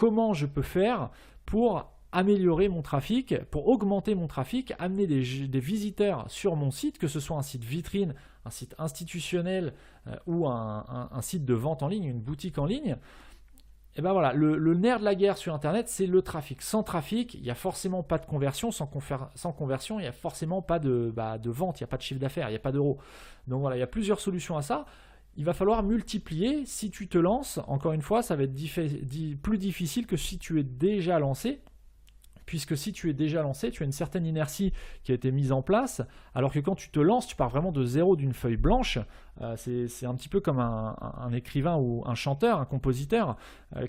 comment je peux faire pour améliorer mon trafic, pour augmenter mon trafic, amener des visiteurs sur mon site, que ce soit un site vitrine, un site institutionnel ou un site de vente en ligne, une boutique en ligne. Et ben voilà, le nerf de la guerre sur Internet, c'est le trafic. Sans trafic, il n'y a forcément pas de conversion. Sans conversion, il n'y a forcément pas de vente, il n'y a pas de chiffre d'affaires, il n'y a pas d'euros. Donc voilà, il y a plusieurs solutions à ça. Il va falloir multiplier. Si tu te lances, encore une fois, ça va être plus difficile que si tu es déjà lancé. Puisque si tu es déjà lancé, tu as une certaine inertie qui a été mise en place, alors que quand tu te lances, tu pars vraiment de zéro, d'une feuille blanche. C'est un petit peu comme un écrivain ou un chanteur, un compositeur.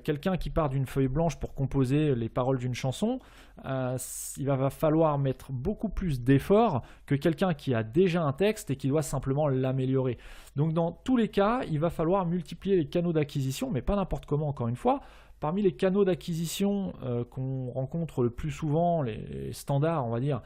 Quelqu'un qui part d'une feuille blanche pour composer les paroles d'une chanson, il va falloir mettre beaucoup plus d'efforts que quelqu'un qui a déjà un texte et qui doit simplement l'améliorer. Donc dans tous les cas, il va falloir multiplier les canaux d'acquisition, mais pas n'importe comment, encore une fois. Parmi les canaux d'acquisition qu'on rencontre le plus souvent, les standards, on va dire,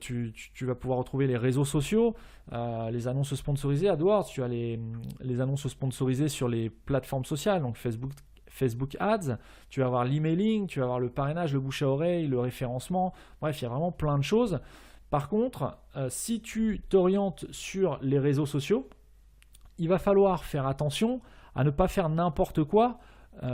tu vas pouvoir retrouver les réseaux sociaux, les annonces sponsorisées. AdWords, tu as les annonces sponsorisées sur les plateformes sociales, donc Facebook Ads, tu vas avoir l'emailing, tu vas avoir le parrainage, le bouche à oreille, le référencement. Bref, il y a vraiment plein de choses. Par contre, si tu t'orientes sur les réseaux sociaux, il va falloir faire attention à ne pas faire n'importe quoi,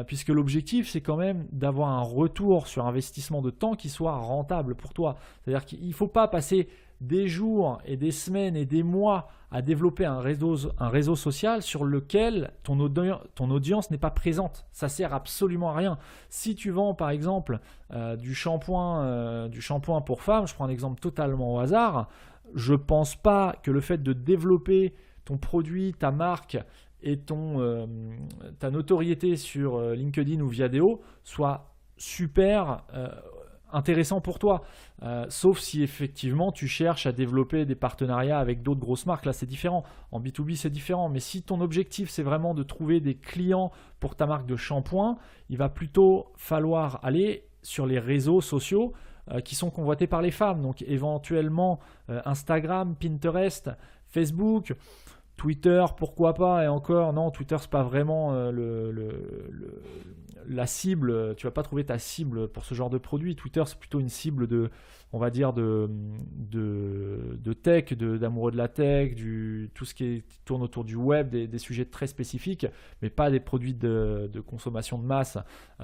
puisque l'objectif c'est quand même d'avoir un retour sur investissement de temps qui soit rentable pour toi. C'est-à-dire qu'il ne faut pas passer des jours et des semaines et des mois à développer un réseau social sur lequel ton audience n'est pas présente. Ça sert absolument à rien. Si tu vends par exemple du shampoing pour femmes, je prends un exemple totalement au hasard, je ne pense pas que le fait de développer ton produit, ta marque et ta notoriété sur LinkedIn ou Viadeo soit super intéressant pour toi, sauf si effectivement tu cherches à développer des partenariats avec d'autres grosses marques. Là c'est différent, en B2B c'est différent, mais si ton objectif c'est vraiment de trouver des clients pour ta marque de shampoing, il va plutôt falloir aller sur les réseaux sociaux qui sont convoités par les femmes, donc éventuellement Instagram, Pinterest, Facebook, Twitter, pourquoi pas, et encore, non, Twitter, c'est pas vraiment la cible, tu vas pas trouver ta cible pour ce genre de produit. Twitter, c'est plutôt une cible on va dire, de tech, d'amoureux de la tech, tout ce qui tourne autour du web, des sujets très spécifiques, mais pas des produits de consommation de masse.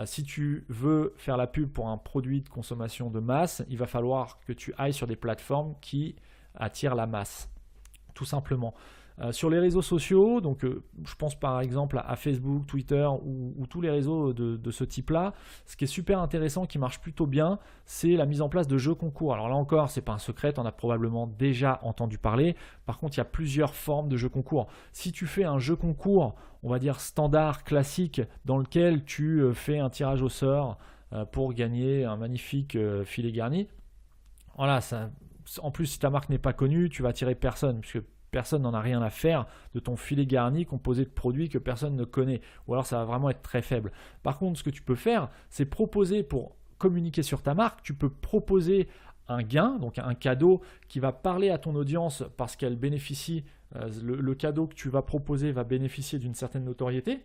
Si tu veux faire la pub pour un produit de consommation de masse, il va falloir que tu ailles sur des plateformes qui attirent la masse, tout simplement. Sur les réseaux sociaux, donc je pense par exemple à Facebook, Twitter ou tous les réseaux de ce type-là, ce qui est super intéressant, qui marche plutôt bien, c'est la mise en place de jeux concours. Alors là encore, c'est pas un secret, tu en as probablement déjà entendu parler. Par contre, il y a plusieurs formes de jeux concours. Si tu fais un jeu concours, on va dire standard, classique, dans lequel tu fais un tirage au sort pour gagner un magnifique filet garni, voilà, ça, en plus si ta marque n'est pas connue, tu vas attirer personne, puisque personne n'en a rien à faire de ton filet garni composé de produits que personne ne connaît, ou alors ça va vraiment être très faible. Par contre, ce que tu peux faire, c'est proposer, pour communiquer sur ta marque, tu peux proposer un gain, donc un cadeau qui va parler à ton audience parce qu'elle bénéficie, le cadeau que tu vas proposer va bénéficier d'une certaine notoriété.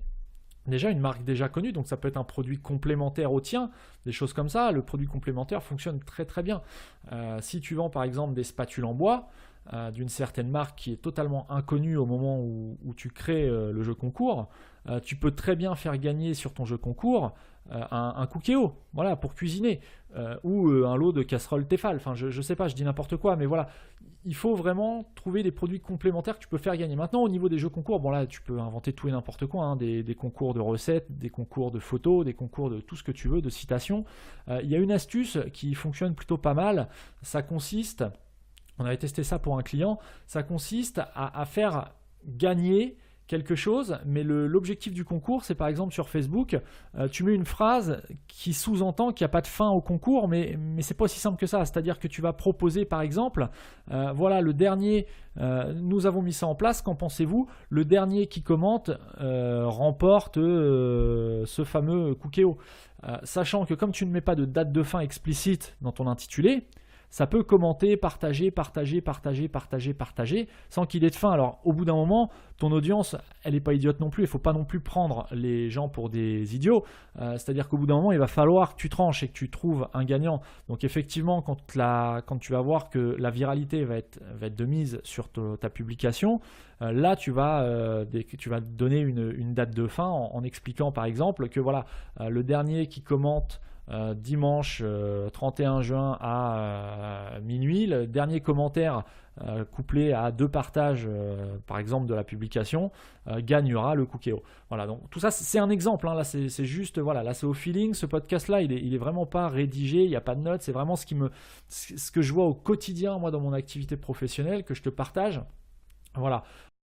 Déjà une marque déjà connue, donc ça peut être un produit complémentaire au tien, des choses comme ça. Le produit complémentaire fonctionne très très bien. Si tu vends par exemple des spatules en bois, d'une certaine marque qui est totalement inconnue au moment où tu crées le jeu concours, tu peux très bien faire gagner sur ton jeu concours un Cookéo, voilà, pour cuisiner, ou un lot de casseroles Tefal. Enfin, je sais pas, je dis n'importe quoi, mais voilà, il faut vraiment trouver des produits complémentaires que tu peux faire gagner. Maintenant, au niveau des jeux concours, bon là, tu peux inventer tout et n'importe quoi, hein, des concours de recettes, des concours de photos, des concours de tout ce que tu veux, de citations. Il y a une astuce qui fonctionne plutôt pas mal, ça consiste... On avait testé ça pour un client. Ça consiste à faire gagner quelque chose, mais l'objectif du concours, c'est par exemple sur Facebook, tu mets une phrase qui sous-entend qu'il n'y a pas de fin au concours, mais c'est pas aussi simple que ça. C'est-à-dire que tu vas proposer par exemple, voilà, le dernier, nous avons mis ça en place, qu'en pensez-vous? Le dernier qui commente remporte ce fameux Cookéo. Sachant que comme tu ne mets pas de date de fin explicite dans ton intitulé, ça peut commenter, partager, sans qu'il ait de fin. Alors au bout d'un moment, ton audience, elle n'est pas idiote non plus. Il ne faut pas non plus prendre les gens pour des idiots. C'est-à-dire qu'au bout d'un moment, il va falloir que tu tranches et que tu trouves un gagnant. Donc effectivement, quand tu vas voir que la viralité va être de mise sur ta publication, là tu vas donner une date de fin en expliquant par exemple que voilà, le dernier qui commente dimanche 31 juin à minuit, le dernier commentaire couplé à 2 partages par exemple de la publication gagnera le Cookéo. Voilà, donc tout ça c'est un exemple, hein. Là c'est juste, voilà, là c'est au feeling. Ce podcast là il est vraiment pas rédigé, il n'y a pas de notes, c'est vraiment ce que je vois au quotidien moi dans mon activité professionnelle que je te partage. Voilà,